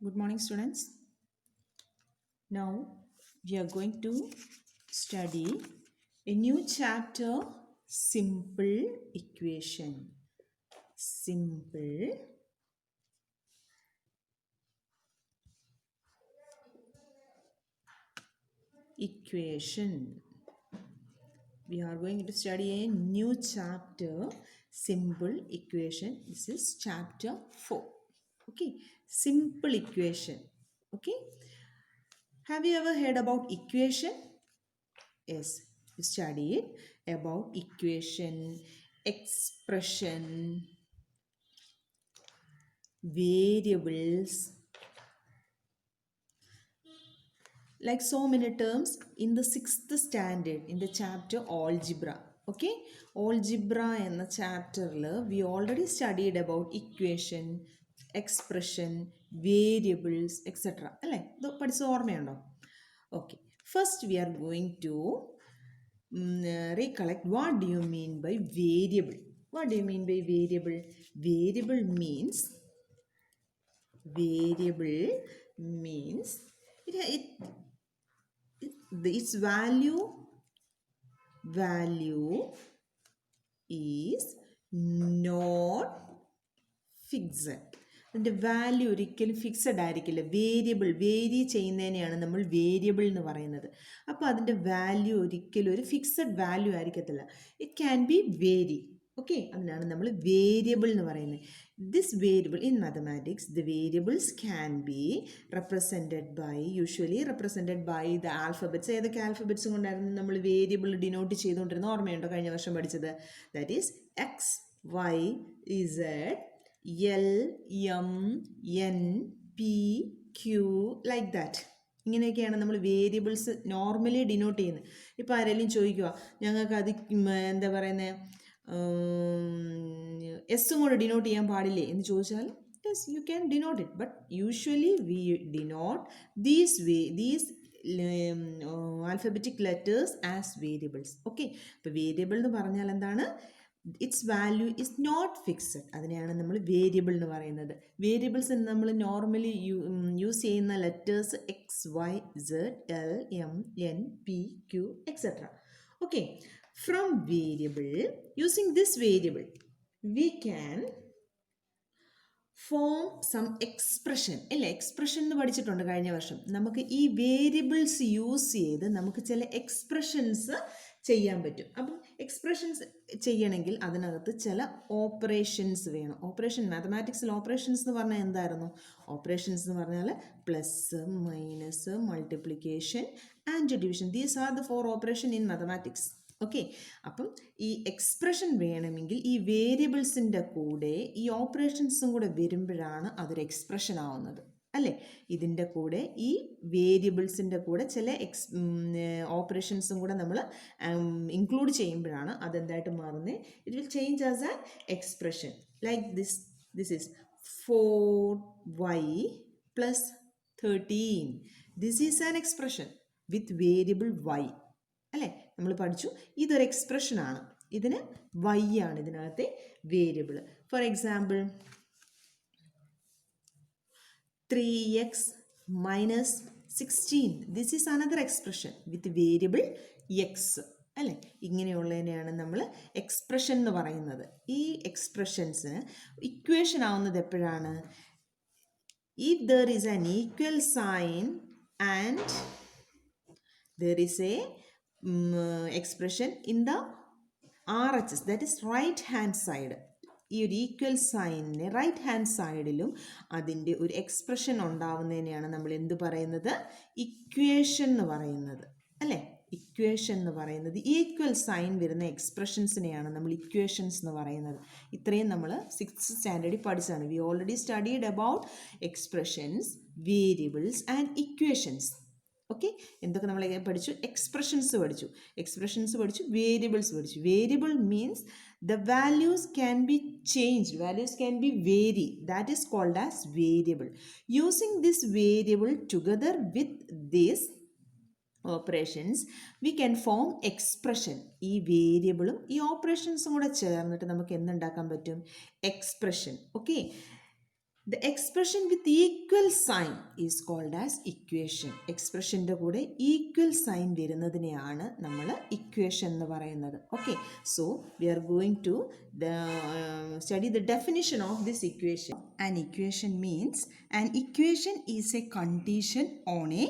Good morning, students. Now we are going to study a new chapter, Simple Equation. Simple Equation. We are going to study a new chapter, Simple Equation. This is chapter 4. Okay, Simple Equation. Okay, have you ever heard about equation? Yes, we studied about equation, expression, variables, like so many terms in the 6th standard in the chapter algebra. Okay, algebra in the chapter we already studied about equation, expression, variables, etc. അല്ലേ ഇത് പഠിച്ച ഓർമ്മയുണ്ടോ? Okay, first we are going to recollect what do you mean by variable. What do you mean by variable? Variable means its value is not fixed. അതിൻ്റെ value ഒരിക്കലും fixed ആയിരിക്കില്ല. Vary ചെയ്യുന്നതിനെയാണ് നമ്മൾ variable എന്ന് പറയുന്നത്. അപ്പോൾ അതിൻ്റെ വാല്യൂ ഒരിക്കലും ഒരു ഫിക്സഡ് വാല്യൂ ആയിരിക്കത്തില്ല. It can be vary. Okay, അതിനാണ് നമ്മൾ വേരിയബിൾ എന്ന് പറയുന്നത്. This variable in mathematics the variables can be usually represented by the alphabets. ഏതൊക്കെ ആൽഫബറ്റ്സും കൊണ്ടായിരുന്നു നമ്മൾ വേരിയബിൾ ഡിനോട്ട് ചെയ്തുകൊണ്ടിരുന്ന ഓർമ്മയുണ്ടോ കഴിഞ്ഞ വർഷം പഠിച്ചത്? That is x, y, z, L, M, N, P, Q, like that. ഇങ്ങനെയൊക്കെയാണ് നമ്മൾ വേരിയബിൾസ് നോർമലി ഡിനോട്ട് ചെയ്യുന്നത്. ഇപ്പോൾ ആരെങ്കിലും ചോദിക്കുക ഞങ്ങൾക്ക് അത് എന്താ പറയുന്നത് എസ്സും കൊണ്ട് ഡിനോട്ട് ചെയ്യാൻ പാടില്ലേ എന്ന് ചോദിച്ചാൽ yes, you can denote it, but usually we denote these alphabetic letters as variables. Okay, അപ്പോൾ വേരിയബിൾ എന്ന് പറഞ്ഞാൽ എന്താണ്? Its value is not fixed. അതിനെയാണ് നമ്മൾ വേരിയബിൾ എന്ന് പറയുന്നത്. വേരിയബിൾസ് നമ്മൾ നോർമലി യൂസ് ചെയ്യുന്ന letters x, y, z, l, m, n, p, q, etcetera. Okay, from variable, using this variable we can form some expression. അല്ലേ, എക്സ്പ്രഷൻ എന്ന് പഠിച്ചിട്ടുണ്ട് കഴിഞ്ഞ വർഷം. നമുക്ക് ഈ വേരിയബിൾസ് യൂസ് ചെയ്ത് നമുക്ക് ചില എക്സ്പ്രഷൻസ് ചെയ്യാൻ പറ്റും. അപ്പം എക്സ്പ്രഷൻസ് ചെയ്യണമെങ്കിൽ അതിനകത്ത് ചില ഓപ്പറേഷൻസ് വേണം. ഓപ്പറേഷൻ, മാത്തമാറ്റിക്സിൽ ഓപ്പറേഷൻസ് എന്ന് പറഞ്ഞാൽ എന്തായിരുന്നു? ഓപ്പറേഷൻസ് എന്ന് പറഞ്ഞാൽ plus, minus, multiplication and division. These are the 4 operation in mathematics. Okay, അപ്പം ഈ എക്സ്പ്രഷൻ വേണമെങ്കിൽ ഈ വേരിയബിൾസിൻ്റെ കൂടെ ഈ ഓപ്പറേഷൻസും കൂടെ വരുമ്പോഴാണ് അതൊരു എക്സ്പ്രഷൻ ആവുന്നത്. അല്ലേ, ഇതിൻ്റെ കൂടെ ഈ വേരിയബിൾസിൻ്റെ കൂടെ ചില ഓപ്പറേഷൻസും കൂടെ നമ്മൾ ഇൻക്ലൂഡ് ചെയ്യുമ്പോഴാണ് അതെന്തായിട്ട് മാറുന്നത്? It will change as an expression. Like this is 4y + 13. This is an expression with variable y. അല്ലേ, നമ്മൾ പഠിച്ചു ഇതൊരു എക്സ്പ്രഷനാണ്. ഇതിന് y ആണ് ഇതിനകത്തെ variable. For example 3x - 16. This is another expression with variable x. അല്ലേ, ഇങ്ങനെയുള്ളതിനെയാണ് നമ്മൾ എക്സ്പ്രഷൻ എന്ന് പറയുന്നത്. ഈ എക്സ്പ്രഷൻസിന് ഇക്വേഷൻ ആവുന്നത് എപ്പോഴാണ്? If there is an equal sign and there is a expression in the RHS, that is right hand side. ഈ ഒരു equal സൈനിന് right hand സൈഡിലും അതിൻ്റെ ഒരു എക്സ്പ്രഷൻ ഉണ്ടാവുന്നതിനെയാണ് നമ്മൾ എന്ത് പറയുന്നത്? ഇക്വേഷൻ എന്ന് പറയുന്നത്. അല്ലേ, ഇക്വേഷൻ എന്ന് പറയുന്നത് ഈക്വൽ സൈൻ വരുന്ന എക്സ്പ്രഷൻസിനെയാണ് നമ്മൾ ഇക്വേഷൻസ് എന്ന് പറയുന്നത്. ഇത്രയും നമ്മൾ 6th സ്റ്റാൻഡേർഡിൽ പഠിച്ചതാണ്. We already studied about expressions, variables and equations. Okay, എന്തൊക്കെ നമ്മൾ പഠിച്ചു? എക്സ്പ്രഷൻസ് പഠിച്ചു, വേരിയബിൾസ് പഠിച്ചു. Variable means the values can be changed, values can be vary. That is called as variable. Using this variable together with this operations we can form expression. ഈ വേരിയബിളും ഈ ഓപ്പറേഷൻസും കൂടെ ചേർന്നിട്ട് നമുക്ക് എന്തുണ്ടാക്കാൻ പറ്റും? Expression. Okay, The expression with equal sign is called as equation. എക്സ്പ്രഷൻ്റെ കൂടെ ഈക്വൽ സൈൻ വരുന്നതിനെയാണ് നമ്മൾ ഇക്വേഷൻ എന്ന് പറയുന്നത്. Okay, so we are going to study the definition of this equation. An equation means an equation is a condition on a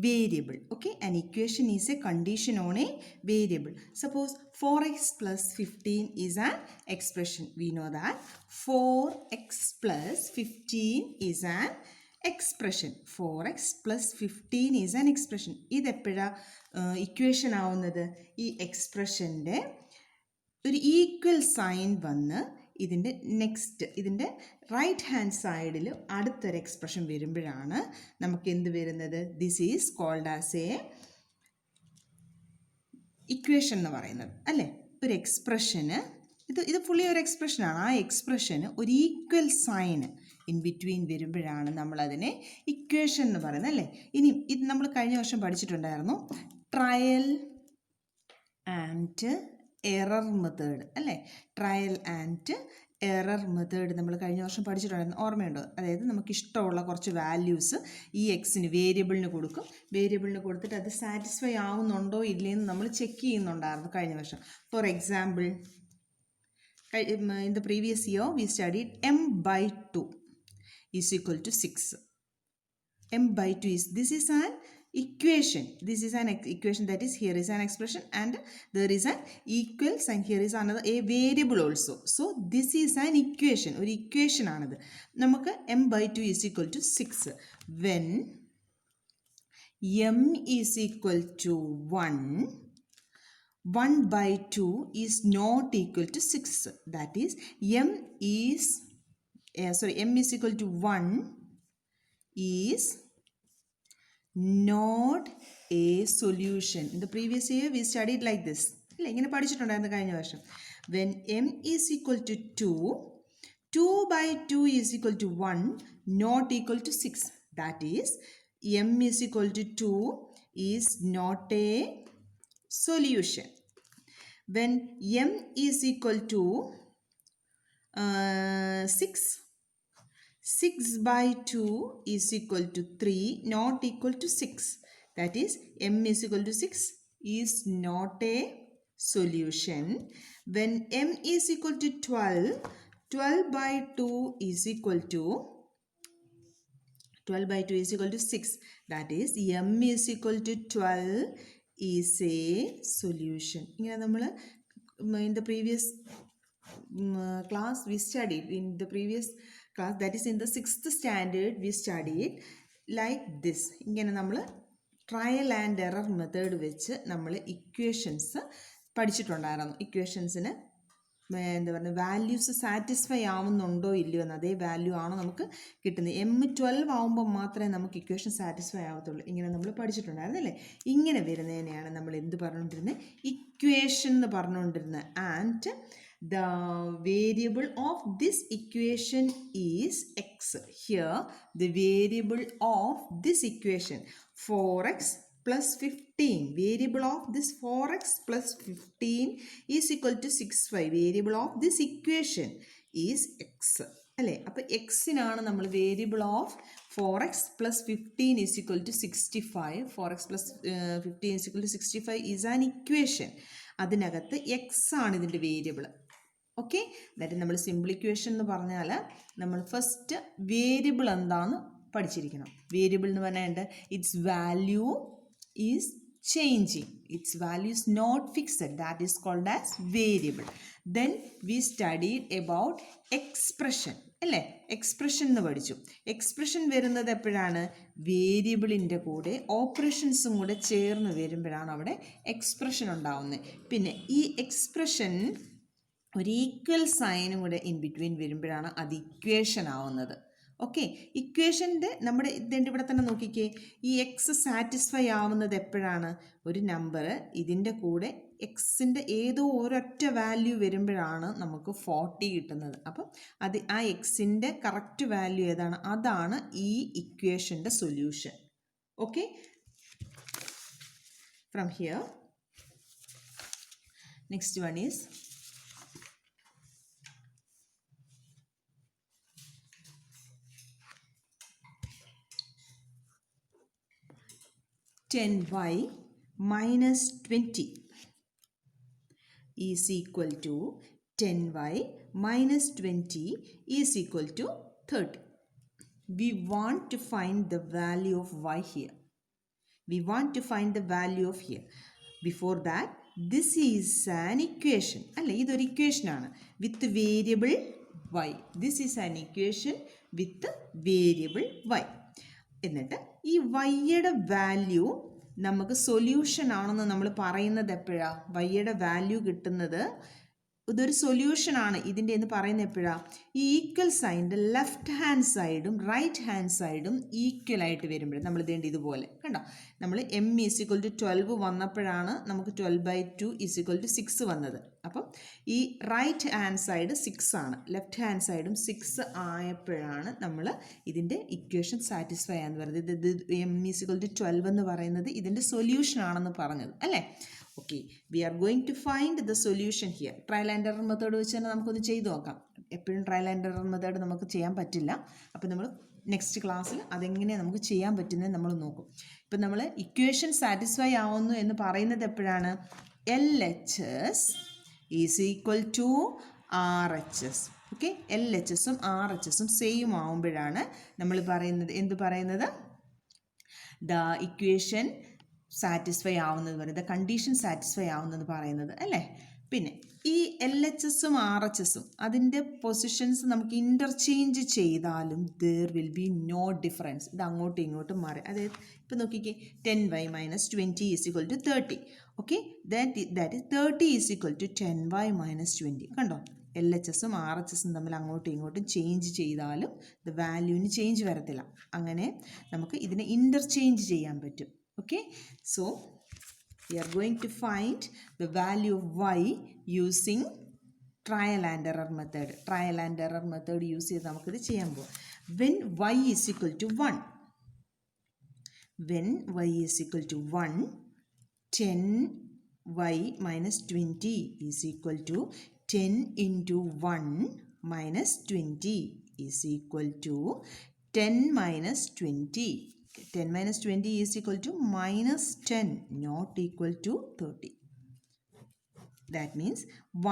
variable. Okay, an equation is a condition on a variable. Suppose 4x plus 15 is an expression. We know that 4x plus 15 is an expression. 4x plus 15 is an expression. ഇത് എപ്പോഴാണ് equation ആവുന്നത്? ഈ എക്സ്പ്രഷൻ്റെ ഒരു equal sign വന്ന് ഇതിൻ്റെ right hand സൈഡിൽ അടുത്തൊരു expression വരുമ്പോഴാണ് നമുക്ക് എന്ത് വരുന്നത്? This is called as a equation എന്ന് പറയുന്നത് അല്ലേ. ഒരു എക്സ്പ്രഷന് ഇത് ഫുള്ളി ഒരു എക്സ്പ്രഷനാണ്. ആ എക്സ്പ്രഷന് ഒരു ഈക്വൽ സൈന് ഇൻ ബിറ്റ്വീൻ വരുമ്പോഴാണ് നമ്മളതിനെ ഇക്വേഷൻ എന്ന് പറയുന്നത് അല്ലേ. ഇനി ഇത് നമ്മൾ കഴിഞ്ഞ വർഷം പഠിച്ചിട്ടുണ്ടായിരുന്നു, ട്രയൽ ആൻഡ് എറർ മെത്തേഡ് അല്ലേ. ട്രയൽ ആൻഡ് എറർ മെത്തേഡ് നമ്മൾ കഴിഞ്ഞ വർഷം പഠിച്ചിട്ടുണ്ടായിരുന്നു, ഓർമ്മയുണ്ടോ? അതായത് നമുക്കിഷ്ടമുള്ള കുറച്ച് വാല്യൂസ് ഈ എക്സിന് വേരിയബിളിന് കൊടുക്കും. വേരിയബിളിന് കൊടുത്തിട്ട് അത് സാറ്റിസ്ഫൈ ആവുന്നുണ്ടോ ഇല്ലയെന്ന് നമ്മൾ ചെക്ക് ചെയ്യുന്നുണ്ടായിരുന്നു കഴിഞ്ഞ വർഷം. For example, in the previous year we studied m/2 is equal to 6. m/2 is, this is an equation. This is an equation, that is here is an expression and there is an equal sign. Here is another a variable also. So this is an equation. ഒരു equation ആണിത്. നമുക്ക് m/2 is equal to 6 when m is equal to 1, 1/2 is not equal to 6. That is m is equal to 1 is not a solution. In the previous year we studied like this. ഇങ്ങനെ പഠിച്ചിട്ടുണ്ടായിരുന്നു കഴിഞ്ഞ വർഷം. When m is equal to 2, 2/2 is equal to 1, not equal to 6. That is m is equal to 2 is not a solution. When m is equal to 6, 6/2 is equal to 3, not equal to 6. That is m is equal to 6 is not a solution. When m is equal to 12, 12/2 is equal to 6. That is m is equal to 12 is a solution. ഇങ്ങനെ നമ്മൾ in the previous class we studied, in the previous class, that is in the 6th standard we studied like this. ഇങ്ങനെ നമ്മൾ trial and error method വെച്ച് നമ്മൾ equations പഠിച്ചിട്ടുണ്ടായിരുന്നു. ഇക്വേഷൻസിന് എന്താ പറയുക, values satisfy ആവുന്നുണ്ടോ ഇല്ലയോ എന്ന്, അതേ വാല്യൂ ആണോ നമുക്ക് കിട്ടുന്നത്. m12 ആവുമ്പോൾ മാത്രമേ നമുക്ക് ഇക്വേഷൻ സാറ്റിസ്ഫൈ ആവത്തുള്ളൂ. ഇങ്ങനെ നമ്മൾ പഠിച്ചിട്ടുണ്ടായിരുന്നു അല്ലേ. ഇങ്ങനെ വരുന്നതിനെയാണ് നമ്മൾ എന്ത് പറഞ്ഞുകൊണ്ടിരുന്നത്? ഇക്വേഷൻ എന്ന് പറഞ്ഞുകൊണ്ടിരുന്നത്. And the variable of this equation is x. Here the variable of this equation 4x plus 15, variable of this 4x plus 15 is equal to 65. Variable of this equation is x അല്ലേ. അപ്പോൾ എക്സിനാണ് നമ്മൾ variable of 4x plus 15 is equal to 65. 4x plus 15 is equal to 65 is an equation. അതിനകത്ത് X ആണ് ഇതിൻ്റെ variable. Okay, that നമ്മൾ simple equation എന്ന് പറഞ്ഞാൽ നമ്മൾ ഫസ്റ്റ് വേരിയബിൾ എന്താണെന്ന് പഠിച്ചിരിക്കണം. വേരിയബിൾ എന്ന് പറഞ്ഞാൽ its value is changing, its value is not fixed, that is called as variable. Then we studied about expression അല്ലേ. എക്സ്പ്രഷൻ എന്ന് പഠിച്ചു. എക്സ്പ്രഷൻ വരുന്നത് എപ്പോഴാണ്? വേരിയബിളിൻ്റെ കൂടെ ഓപ്പറേഷൻസും കൂടെ ചേർന്ന് വരുമ്പോഴാണ് അവിടെ എക്സ്പ്രഷൻ ഉണ്ടാവുന്നത്. പിന്നെ ഈ എക്സ്പ്രഷൻ ഒരു ഈക്വൽ സൈനും കൂടെ ഇൻ ബിറ്റ്വീൻ വരുമ്പോഴാണ് അത് ഇക്വേഷൻ ആവുന്നത്. ഓക്കെ, ഇക്വേഷൻ്റെ നമ്മുടെ ഇതിൻ്റെ ഇവിടെ തന്നെ നോക്കിക്കേ, ഈ എക്സ് സാറ്റിസ്ഫൈ ആവുന്നത് എപ്പോഴാണ്? ഒരു നമ്പർ ഇതിൻ്റെ കൂടെ എക്സിൻ്റെ ഏതോ ഒരൊറ്റ വാല്യൂ വരുമ്പോഴാണ് നമുക്ക് 40 കിട്ടുന്നത്. അപ്പം അത് ആ എക്സിൻ്റെ കറക്റ്റ് വാല്യൂ ഏതാണ്? അതാണ് ഈ ഇക്വേഷൻ്റെ solution. Okay, from here next one is 10y minus 20 is equal to 10y minus 20 is equal to 30. We want to find the value of y here. We want to find the value of here. Before that, this is an equation. അല്ല, ഇതൊരു equation ആണ് with variable y. This is an equation with variable y. എന്നിട്ട് ഈ വൈയുടെ value നമുക്ക് solution ആണെന്ന് നമ്മൾ പറയുന്നത് എപ്പോഴാണ്? വൈയുടെ വാല്യൂ കിട്ടുന്നത് ഇതൊരു സൊല്യൂഷൻ ആണ് ഇതിൻ്റെ എന്ന് പറയുന്നത് എപ്പോഴാണ്? ഈ ഈക്വൽ സൈൻ്റെ ലെഫ്റ്റ് ഹാൻഡ് സൈഡും റൈറ്റ് ഹാൻഡ് സൈഡും ഈക്വൽ ആയിട്ട് വരുമ്പോഴേ നമ്മൾ ഇതേണ്ട ഇതുപോലെ കണ്ടോ, നമ്മൾ m ഈസിക്വൽ ടു 12 വന്നപ്പോഴാണ് നമുക്ക് 12/2 ഈസിക്വൽ ടു 6 വന്നത്. അപ്പം ഈ റൈറ്റ് ഹാൻഡ് സൈഡ് 6 ആണ്, ലെഫ്റ്റ് ഹാൻഡ് സൈഡും 6 ആയപ്പോഴാണ് നമ്മൾ ഇതിൻ്റെ ഇക്വേഷൻ സാറ്റിസ്ഫൈ ആണെന്ന് പറയുന്നത്. ഇത് m ഈസിക്വൽ ടു 12 എന്ന് പറയുന്നത് ഇതിൻ്റെ സൊല്യൂഷൻ ആണെന്ന് പറഞ്ഞത് അല്ലേ? Okay, we are going to find the solution here. Trial and error method വെച്ച് തന്നെ നമുക്കൊന്ന് ചെയ്ത് നോക്കാം. എപ്പോഴും ട്രയൽ ആൻഡ് എറർ മെത്തേഡ് നമുക്ക് ചെയ്യാൻ പറ്റില്ല. അപ്പോൾ നമ്മൾ നെക്സ്റ്റ് ക്ലാസ്സിൽ അതെങ്ങനെയാണ് നമുക്ക് ചെയ്യാൻ പറ്റുന്നത് നമ്മൾ നോക്കും. ഇപ്പം നമ്മൾ ഇക്വേഷൻ സാറ്റിസ്ഫൈ ആവുന്നു എന്ന് പറയുന്നത് എപ്പോഴാണ്? LHS is equal to RHS. Okay, LHSഉം RHSഉം സെയിം ആവുമ്പോഴാണ് നമ്മൾ പറയുന്നത് എന്ത് പറയുന്നത്? ദ ഇക്വേഷൻ സാറ്റിസ്ഫൈ ആവുന്നത് പറയുന്നത്, കണ്ടീഷൻ സാറ്റിസ്ഫൈ ആവുന്നത് പറയുന്നത് അല്ലേ? പിന്നെ ഈ LHSഉം RHSഉം അതിൻ്റെ പൊസിഷൻസ് നമുക്ക് ഇൻ്റർചേഞ്ച് ചെയ്താലും there will be no difference. ഇത് അങ്ങോട്ടും ഇങ്ങോട്ടും മാറി. അതായത് ഇപ്പം നോക്കിക്കേ, 10y minus 20 is equal to 30. Okay, that is 30 is equal to 10y minus 20. കണ്ടോ, LHSഉം RHSഉം തമ്മിൽ അങ്ങോട്ടും ഇങ്ങോട്ടും ചേഞ്ച് ചെയ്താലും ദ വാല്യൂവിന് ചേഞ്ച് വരത്തില്ല. അങ്ങനെ നമുക്ക് ഇതിനെ ഇൻ്റർചേഞ്ച് ചെയ്യാൻ പറ്റും. Okay, so we are going to find the value of y using trial and error method. Trial and error method use ചെയ്ത് നമുക്കിത് ചെയ്യാൻ പോകും. When y is equal to 1, when y is equal to 1, 10y minus 20 is equal to 10 into 1 minus 20 is equal to 10 minus 20. 10 minus 20 is equal to minus 10, not equal to 30. That means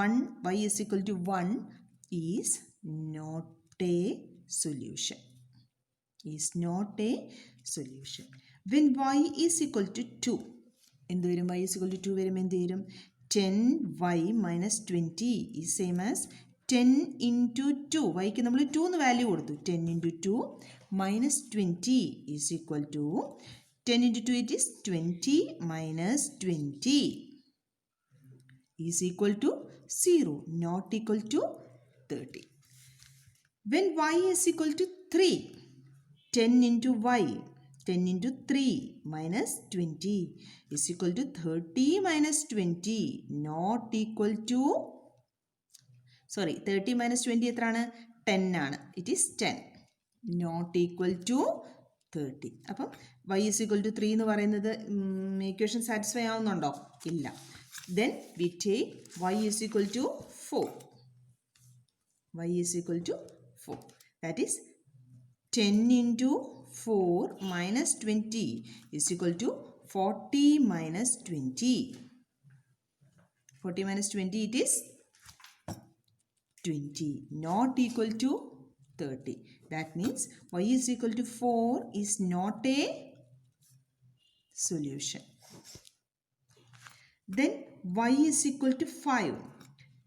1y is equal to 1 is not a solution. Is not a solution. When y is equal to 2, എന്ത് വരും? y is equal to 2 വരും എന്ത് വരും? 10y minus 20 is same as 10 into 2. yക്ക് നമ്മൾ 2 എന്ന് value കൊടുത്തു. 10 into 2 minus 20 is equal to 10 into 2 it is 20 minus 20 is equal to 0, not equal to 30. When y is equal to 3, 10 into y, 10 into 3 minus 20 is equal to 30 minus 20, not equal to, sorry, 30 minus 20 എത്രയാണ്? 10 ആണ്. It is 10. Not equal to 30. അപ്പം y is equal to 3 എന്ന് പറയുന്നത് equation satisfy ആവുന്നുണ്ടോ? ഇല്ല. Then we take y is equal to 4. y is equal to 4. That is 10 into 4 minus 20 is equal to 40 minus 20. 40 minus 20 it is 20, not equal to 30. That means y is equal to 4 is not a solution. Then y is equal to 5.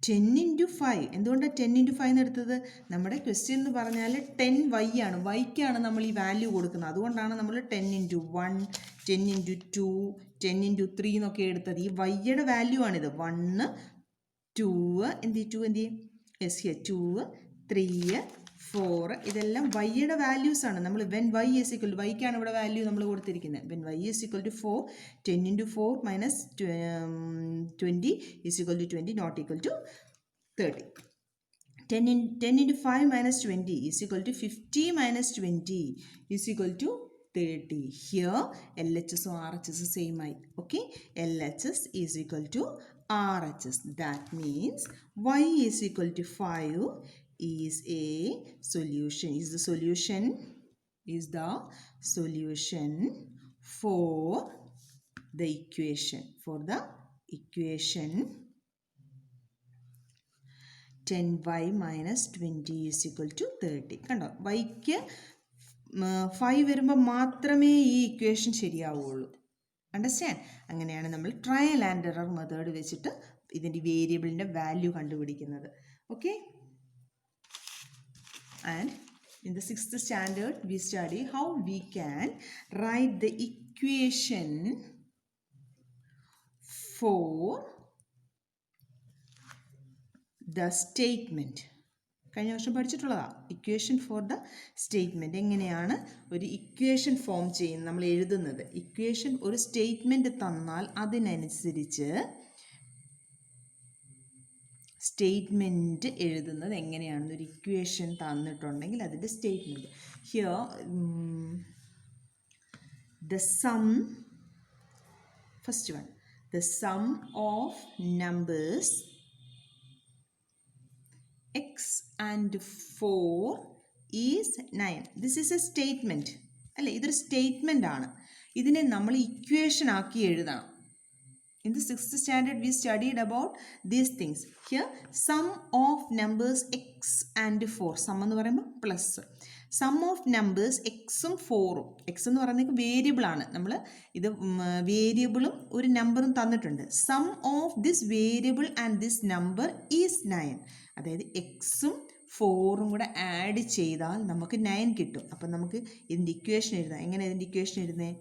10 into 5. എന്തുകൊണ്ടാണ് 10 into 5 എന്ന് എടുത്തത്? നമ്മുടെ question എന്ന് പറഞ്ഞാൽ 10y ആണ്. yക്കാണ് നമ്മൾ ഈ value കൊടുക്കുന്നത്. അതുകൊണ്ടാണ് നമ്മൾ 10 into 1, 10 into 2, 10 into 3 എന്നൊക്കെ എടുത്തത്. ഈ yയുടെ വാല്യൂ ആണിത്. 1, 2, എന്ത് 2 എന്ത് yes here 2, 3, 4 ഇതെല്ലാം വൈയുടെ വാല്യൂസ് ആണ്. നമ്മൾ when y is equal to yക്കാണ് ഇവിടെ വാല്യൂ നമ്മൾ കൊടുത്തിരിക്കുന്നത്. When y is equal to 4, 10 into 4 minus 20 is equal to 20, not equal to 30. 10 into 5 minus 20 is equal to 50 minus 20 is equal to 30. Here LHS or RHS is same I. Okay, LHS is equal to RHS. That means y is equal to 5 is a solution. Is the solution for the equation. For the equation 10y minus 20 is equal to 30. കണ്ടോ, വൈക്ക് 5 വരുമ്പോൾ മാത്രമേ ഈ equation ശരിയാവുള്ളൂ. Understand? അങ്ങനെയാണ് നമ്മൾ trial and error method വെച്ചിട്ട് ഇതിൻ്റെ വേരിയബിളിൻ്റെ value കണ്ടുപിടിക്കുന്നത്. Okay. And in the 6th standard we study how we can write the equation for the statement. കഴിഞ്ഞ വർഷം പഠിച്ചിട്ടുള്ളതാണ് ഇക്വേഷൻ ഫോർ ദ സ്റ്റേറ്റ്മെൻറ്റ്. എങ്ങനെയാണ് ഒരു ഇക്വേഷൻ ഫോം ചെയ്യുന്നത്, നമ്മൾ എഴുതുന്നത്. ഇക്വേഷൻ, ഒരു സ്റ്റേറ്റ്മെൻറ്റ് തന്നാൽ അതിനനുസരിച്ച് സ്റ്റേറ്റ്മെൻറ്റ് എഴുതുന്നത് എങ്ങനെയാണെന്ന്, ഒരു ഇക്വേഷൻ തന്നിട്ടുണ്ടെങ്കിൽ അതിൻ്റെ statement. Here the sum, first one, the sum of numbers x and 4 is 9. This is a statement. അല്ലേ, ഇതൊരു സ്റ്റേറ്റ്മെൻ്റ് ആണ്. ഇതിനെ നമ്മൾ ഇക്വേഷൻ ആക്കി എഴുതണം. In the 6th standard we studied about these things. Here sum of numbers x and 4. Sum എന്ന് പറയുമ്പോൾ plus. Some of numbers എക്സും 4ഉം. എക്സ് എന്ന് പറയുന്നത് വേരിയബിൾ ആണ്. നമ്മൾ ഇത് വേരിയബിളും ഒരു നമ്പറും തന്നിട്ടുണ്ട്. Sum of this variable and this number is 9. അതായത് എക്സും 4ഉം കൂടെ ആഡ് ചെയ്താൽ നമുക്ക് 9 കിട്ടും. അപ്പം നമുക്ക് ഇതിൻ്റെ ഇക്വേഷൻ എഴുതാം. എങ്ങനെ ഇതിൻ്റെ ഇക്വേഷൻ എഴുതുന്നത്?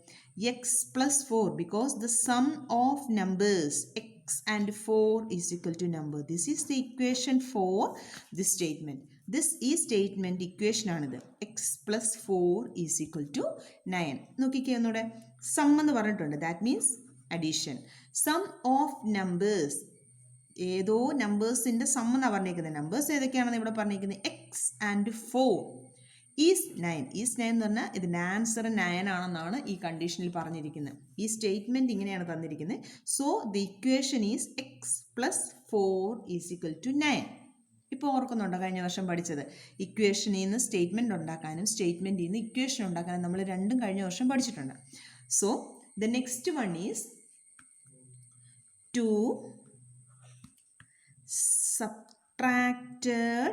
X plus 4, because the sum of numbers x and 4 is equal to number. This is the equation for this statement. This ഈ സ്റ്റേറ്റ്മെൻറ്റ് ഇക്വേഷനാണിത്. X plus 4 is equal to 9. നോക്കിക്കേ ഒന്നുകൂടെ. സം എന്ന് പറഞ്ഞിട്ടുണ്ട്, that means addition. Sum of numbers, ഏതോ നമ്പേഴ്സിൻ്റെ some എന്നാണ് പറഞ്ഞിരിക്കുന്നത്. നമ്പേഴ്സ് ഏതൊക്കെയാണെന്ന് ഇവിടെ പറഞ്ഞിരിക്കുന്നത് എക്സ് ആൻഡ് 4 ഈസ് 9. ഈസ് 9 എന്ന് പറഞ്ഞാൽ ഇതിൻ്റെ ആൻസർ 9 ആണെന്നാണ് ഈ കണ്ടീഷനിൽ പറഞ്ഞിരിക്കുന്നത്. ഈ സ്റ്റേറ്റ്മെൻറ്റ് ഇങ്ങനെയാണ് തന്നിരിക്കുന്നത്. So the equation is x plus 4 is equal to 9. ഇപ്പോൾ ഓർക്കുന്നുണ്ടോ കഴിഞ്ഞ വർഷം പഠിച്ചത്? ഇക്വേഷനിൽ നിന്ന് സ്റ്റേറ്റ്മെൻറ്റ് ഉണ്ടാക്കാനും സ്റ്റേറ്റ്മെൻറ്റിൽ നിന്ന് ഇക്വേഷൻ ഉണ്ടാക്കാനും നമ്മൾ രണ്ടും കഴിഞ്ഞ വർഷം പഠിച്ചിട്ടുണ്ട്. So the next one is two subtracted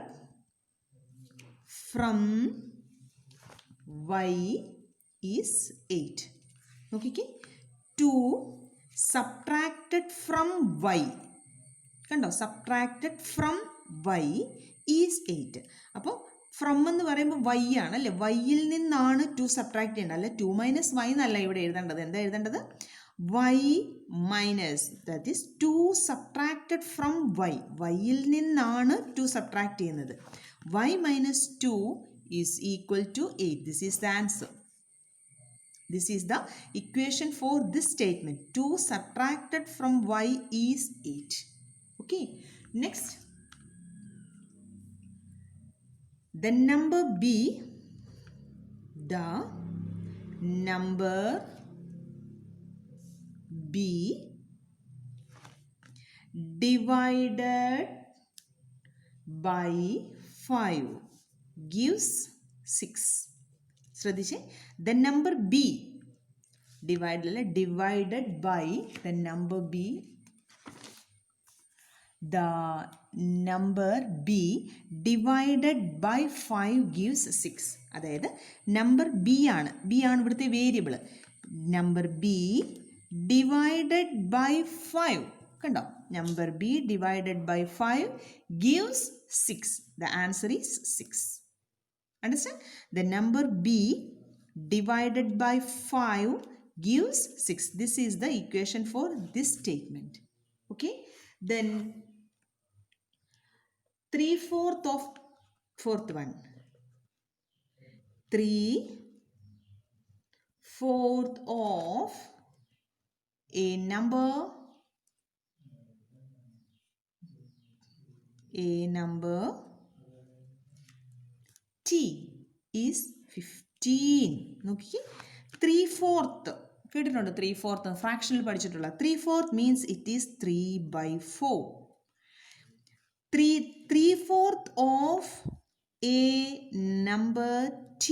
from y is 8. നോക്കിക്കേ, 2 subtracted from y. കണ്ടോ, subtracted from y is 8. അപ്പോൾ ഫ്രം എന്ന് പറയുമ്പോൾ y ആണ് അല്ലേ, വൈയിൽ നിന്നാണ് 2 സബ്ട്രാക്ട് ചെയ്യേണ്ടത്. അല്ലെ 2 മൈനസ് y എന്നല്ല ഇവിടെ എഴുതേണ്ടത്. എന്താ എഴുതേണ്ടത്? y minus, that is 2 subtracted from y. വൈയിൽ നിന്നാണ് 2 സബ്ട്രാക്ട് ചെയ്യുന്നത്. y minus 2 is equal to 8. This is the answer. This is the equation for this statement. 2 subtracted from y is 8. Okay. Next, the number b divided by 5 gives 6. ശ്രദ്ധിച്ചേ, the number b divided by the number b, the number b divided by 5 gives 6. അതായത് number b ആണ് ഇവിടുത്തെ variable. Number b divided by 5. കണ്ടോ, number b divided by 5 gives 6. The answer is 6. Understand? The number b divided by 5 gives 6. This is the equation for this statement. Okay. Then 3/4 of fourth one. 3/4 of a number t is 15. നോക്കിക്കേ, 3/4 കേട്ടിട്ടുണ്ട്. 3/4 ഫ്രാക്ഷനിൽ പഠിച്ചിട്ടുള്ള. 3/4 means it is 3/4. 3/4 of a number t.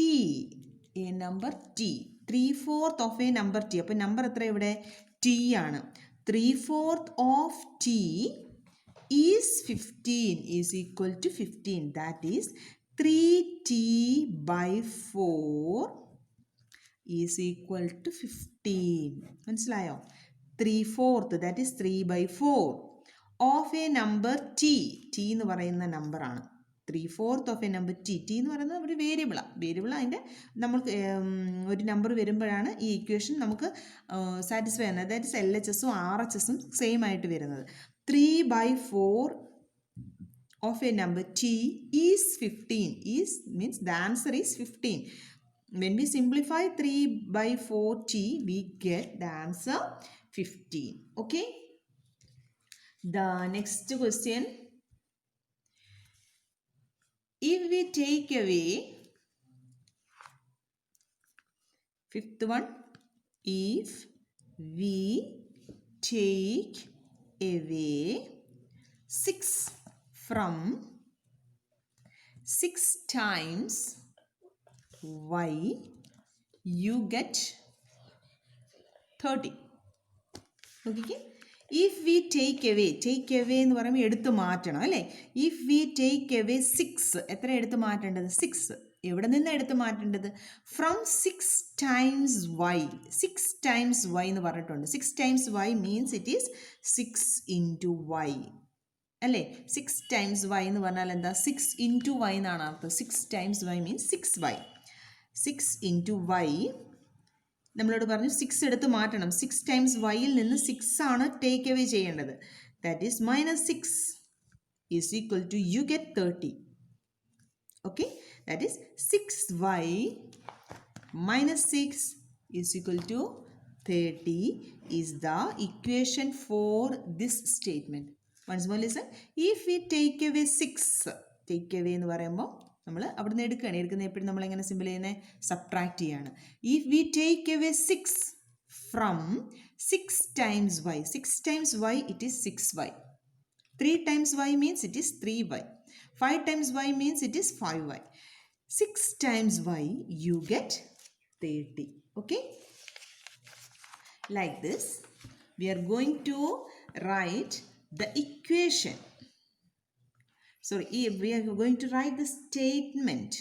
A number t. 3/4 of a number t. അപ്പോൾ number എത്ര ഇവിടെ? t ആണ്. 3/4 of t is 15 is equal to 15. That is 3t by 4 is equal to 15. മനസ്സിലായോ? 3/4 that is 3/4 of a number t. t എന്ന് പറയുന്ന നമ്പറാണ്. 3/4 of A number T. T എന്ന് പറയുന്നത് ഒരു വേരിയബിളാണ്. വേരിയബിൾ അതിൻ്റെ നമുക്ക് ഒരു നമ്പർ വരുമ്പോഴാണ് ഈ ഇക്വേഷൻ നമുക്ക് സാറ്റിസ്ഫൈ ചെയ്യുന്നത്. ദാറ്റ് ഇസ് LHSഉം RHSഉം സെയിം ആയിട്ട് വരുന്നത്. 3/4 of a number t is 15. Is means the answer is 15. When we simplify 3/4t, we get the answer 15. Okay. The next question. If we take away, fifth one, if we take away 6 from 6 times y, you get 30. Okay. If we take away എന്ന് പറയുമ്പോൾ എടുത്ത് മാറ്റണം അല്ലേ? If we take away 6, എത്ര എടുത്ത് മാറ്റേണ്ടത്? 6. എവിടെ നിന്ന് എടുത്ത് മാറ്റേണ്ടത്? From 6 times y. 6 times y എന്ന് പറഞ്ഞിട്ടുണ്ട്. 6 times y means it is 6 into y അല്ലേ? 6 times y എന്ന് പറഞ്ഞാൽ എന്താ? 6 into y എന്നാണ് അർത്ഥം. 6 times y means 6y. 6 into y നമ്മളോട് പറഞ്ഞു 6 എടുത്ത് മാറ്റണം. 6 times yയിൽ നിന്ന് 6 ആണ് ടേക്ക് അവേ ചെയ്യേണ്ടത്. That is -6 is equal to you get 30. Okay, that is 6y -6 is equal to 30 is the equation for this statement. Once more listen. If we take away 6, take away എന്ന് പറയുമ്പോൾ നമ്മൾ അവിടുന്ന് എടുക്കുകയാണ്. എടുക്കുന്ന എപ്പോഴും നമ്മളെങ്ങനെ simple ചെയ്യുന്നത്? സബ്ട്രാക്ട് ചെയ്യാണ്. If we take away 6 from 6 times y. 6 times y it is 6y. 3 times y means it is 3y. 5 times y means it is 5y. 6 times y you get 30. Okay? Like this we are going to write the equation. Sorry, we are going to write the statement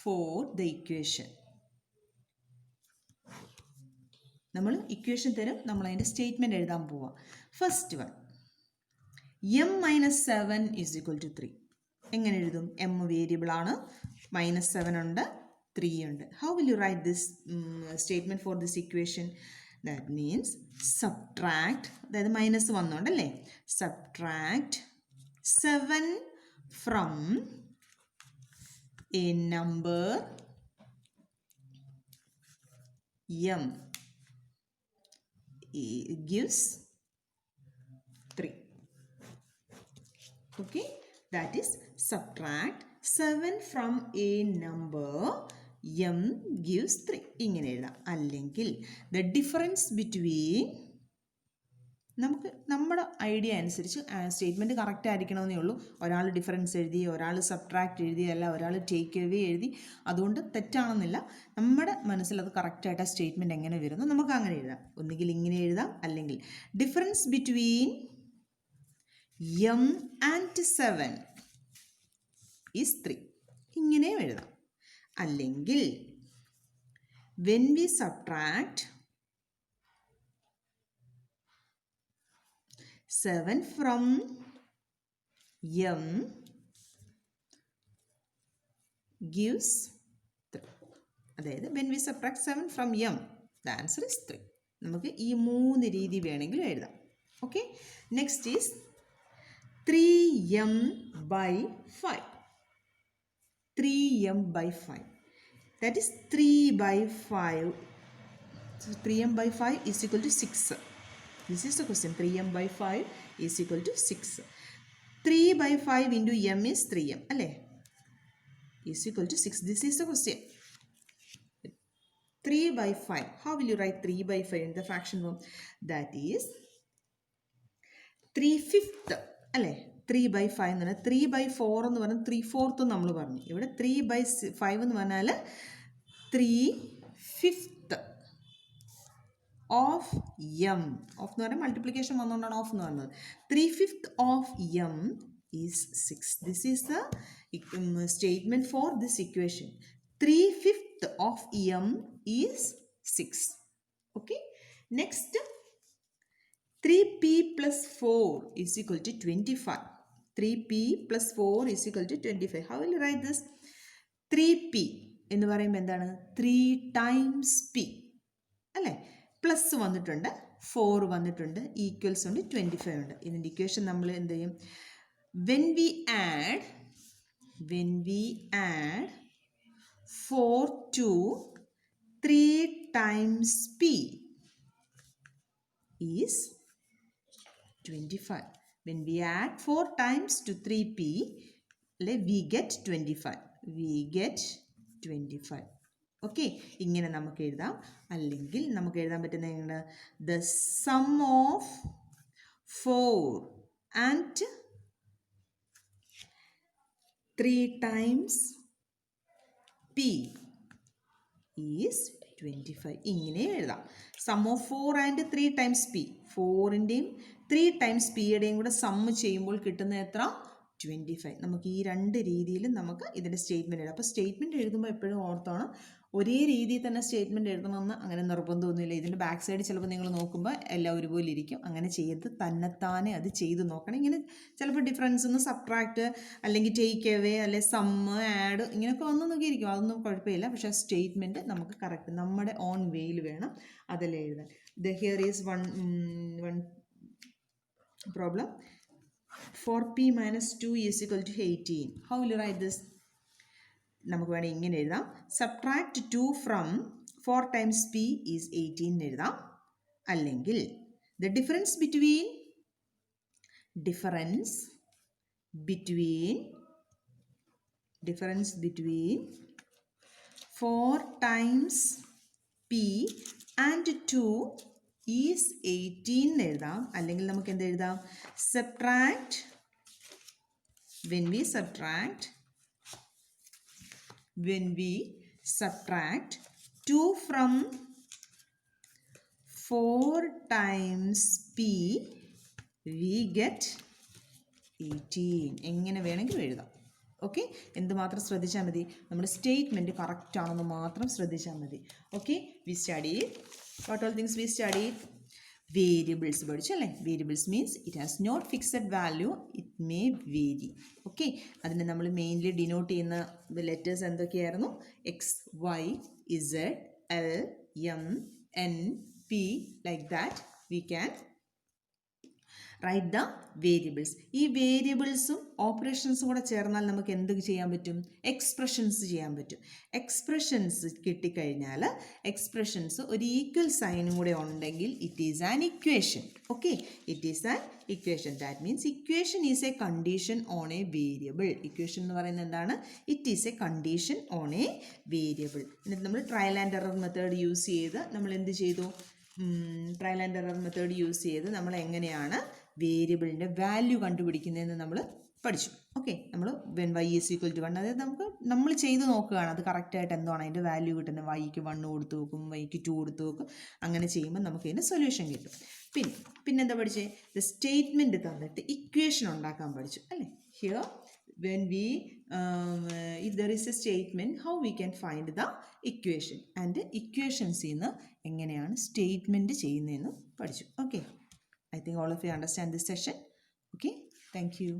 for the equation. നമ്മൾ equation തരും, നമ്മൾ അതിൻ്റെ statement എഴുതാൻ പോവാം. First one, m-7 is equal to 3. എങ്ങനെ എഴുതും? m variable ആണ്, -7 ഉണ്ട്, 3 ഉണ്ട്. How will you write this statement for this equation? That means subtract, അതായത് minus വന്നോണ്ടല്ലേ, subtract 7 from a number m gives 3. Okay, that is subtract 7 from a number m gives 3. ഇങ്ങനെ എഴുതാം. അല്ലെങ്കിൽ the difference between, നമുക്ക് നമ്മുടെ idea അനുസരിച്ച് statement correct ആയിരിക്കണമെന്നേ ഉള്ളൂ. ഒരാൾ difference എഴുതി, ഒരാൾ സബ്ട്രാക്റ്റ് എഴുതി, അല്ല ഒരാൾ ടേക്ക് അവേ എഴുതി, അതുകൊണ്ട് തെറ്റാണെന്നില്ല. നമ്മുടെ മനസ്സിൽ അത് കറക്റ്റായിട്ട് ആ സ്റ്റേറ്റ്മെൻറ്റ് എങ്ങനെ വരുന്നു നമുക്ക് അങ്ങനെ എഴുതാം. ഒന്നുകിൽ ഇങ്ങനെ എഴുതാം, അല്ലെങ്കിൽ difference between m and 7 is 3, ഇങ്ങനെയും എഴുതാം. അല്ലെങ്കിൽ when we subtract 7 from m gives 3. അതായത് when we subtract 7 from m the answer is 3. നമുക്ക് ഈ 3 രീതി വേണമെങ്കിലും എഴുതാം. Okay, next is 3m/5. 3m/5, that is 3/5. So 3m/5 is equal to 6. This is the question. 3m/5 is equal to 6. 3/5 into m is 3m, alle, is equal to 6. This is the question. 3/5. How will you write 3/5 in the fraction form? That is 3/5, alle. 3/5 എന്ന് പറഞ്ഞാൽ 3/4 എന്ന് പറഞ്ഞാൽ 3/4 നമ്മൾ പറഞ്ഞു. ഇവിടെ 3/5 എന്ന് പറഞ്ഞാൽ 3/5 3/5 of m. Of എന്ന് പറഞ്ഞാൽ മൾട്ടിപ്ലിക്കേഷൻ വന്നുകൊണ്ടാണ് ഓഫ് എന്ന് പറഞ്ഞത്. 3/5 of m is 6. This is the statement for this equation. 3/5 of m is 6. Okay. Next, 3p plus 4 is equal to 25. 3p plus 4 is equal to 25. How will you write this? 3p എന്ന് പറയുമ്പോൾ എന്താണ്? 3 times p അല്ലേ? Plus വന്നിട്ടുണ്ട്, 4 വന്നിട്ടുണ്ട്, equals ഉണ്ട്, 25 ഉണ്ട്. ഇതിൻ്റെ equation നമ്മൾ എന്ത് ചെയ്യും? When we add 4 to 3 times p is 25. When we add 4 times to 3p, we get 25. We get 25. Okay, ഇങ്ങനെ നമുക്ക് എഴുതാം. അല്ലെങ്കിൽ നമുക്ക് എഴുതാൻ പറ്റുന്ന എങ്ങനെ? The sum of 4 and 3 times p is 25. ഇങ്ങനെ എഴുതാം. Sum of 4 and 3 times p. 4ൻ്റെയും 3 times p-യുടെയും കൂടെ സമ്മ് ചെയ്യുമ്പോൾ കിട്ടുന്ന എത്ര? 25. നമുക്ക് ഈ രണ്ട് രീതിയിലും നമുക്ക് ഇതിൻ്റെ സ്റ്റേറ്റ്മെൻറ്റ് എഴുതാം. അപ്പോൾ സ്റ്റേറ്റ്മെൻറ്റ് എഴുതുമ്പോൾ എപ്പോഴും ഓർത്തോണം, ഒരേ രീതിയിൽ തന്നെ സ്റ്റേറ്റ്മെൻറ്റ് എഴുതണമെന്ന് അങ്ങനെ നിർബന്ധമൊന്നുമില്ല. ഇതിൻ്റെ ബാക്ക് സൈഡ് ചിലപ്പോൾ നിങ്ങൾ നോക്കുമ്പോൾ എല്ലാം ഒരുപോലെ ഇരിക്കും. അങ്ങനെ ചെയ്ത് തന്നെത്താനെ അത് ചെയ്ത് നോക്കണം. ഇങ്ങനെ ചിലപ്പോൾ ഡിഫറൻസ് ഒന്ന് സബ്ട്രാക്റ്റ് അല്ലെങ്കിൽ ടേക്ക് അവേ അല്ലെ സമ്മ് ആഡ് ഇങ്ങനെയൊക്കെ വന്നൊക്കെ ഇരിക്കും. അതൊന്നും കുഴപ്പമില്ല. പക്ഷേ സ്റ്റേറ്റ്മെൻറ്റ് നമുക്ക് കറക്റ്റ് നമ്മുടെ ഓൺ വേയിൽ വേണം അതെല്ലാം എഴുതാൻ. Here is one problem. 4p minus 2 is equal to 18. How will you write this? നമുക്ക് വേണമെങ്കിൽ ഇങ്ങനെ എഴുതാം. Subtract 2 from 4 times p is 18 എഴുതാം. അല്ലെങ്കിൽ the difference between 4 times p and 2 is 18 എഴുതാം. അല്ലെങ്കിൽ നമുക്ക് എന്ത് എഴുതാം? When we subtract 2 from 4 times p, we get 18. എങ്ങനെ വേണമെങ്കിലും എഴുതാം. ഓക്കെ, എന്തുമാത്രം ശ്രദ്ധിച്ചാൽ മതി? നമ്മുടെ സ്റ്റേറ്റ്മെൻറ്റ് കറക്റ്റ് ആണെന്ന് മാത്രം ശ്രദ്ധിച്ചാൽ മതി. Okay, we study what all things we study? Variables പഠിച്ചു അല്ലേ? Variables means it has not fixed value, it may vary. Okay, അതിനെ നമ്മൾ മെയിൻലി ഡിനോട്ട് ചെയ്യുന്ന ലെറ്റേഴ്സ് എന്തൊക്കെയായിരുന്നു? X, y, z, l, m, n, p, like that we can write the variables. ഈ വേരിയബിൾസും ഓപ്പറേഷൻസും കൂടെ ചേർന്നാൽ നമുക്ക് എന്ത് ചെയ്യാൻ പറ്റും? എക്സ്പ്രഷൻസ് ചെയ്യാൻ പറ്റും. എക്സ്പ്രഷൻസ് കിട്ടിക്കഴിഞ്ഞാൽ എക്സ്പ്രഷൻസ് ഒരു ഈക്വൽ സൈനും കൂടെ ഉണ്ടെങ്കിൽ it is an equation. Okay, it is an equation. That means equation is A condition on A variable. Equation എന്ന് പറയുന്നത് എന്താണ്? It is A condition on A variable. എന്നിട്ട് നമ്മൾ trial and error method use ചെയ്ത് നമ്മൾ എന്ത് ചെയ്തു? Trial and error method use ചെയ്ത് നമ്മൾ എങ്ങനെയാണ് വേരിയബിളിൻ്റെ വാല്യൂ കണ്ടുപിടിക്കുന്നതെന്ന് നമ്മൾ പഠിച്ചു. ഓക്കെ, നമ്മൾ when y is equal to 1, അതായത് നമ്മൾ ചെയ്ത് നോക്കുകയാണ് അത് കറക്റ്റായിട്ട് എന്താണ് അതിൻ്റെ വാല്യൂ കിട്ടുന്നത്. വൈക്ക് 1 കൊടുത്ത് നോക്കും, വൈക്ക് 2 കൊടുത്ത് നോക്കും. അങ്ങനെ ചെയ്യുമ്പോൾ നമുക്ക് ഇതിൻ്റെ സൊല്യൂഷൻ കിട്ടും. പിന്നെന്താ പഠിച്ചേ? ദ സ്റ്റേറ്റ്മെൻറ്റ് തന്നിട്ട് ഇക്വേഷൻ ഉണ്ടാക്കാൻ പഠിച്ചു അല്ലേ? Here when we if there is a statement, how we can find the equation, and equations നിന്ന് എങ്ങനെയാണ് സ്റ്റേറ്റ്മെൻറ്റ് ചെയ്യുന്നതെന്ന് പഠിച്ചു. Okay, I think all of you understand this session. Okay, thank you.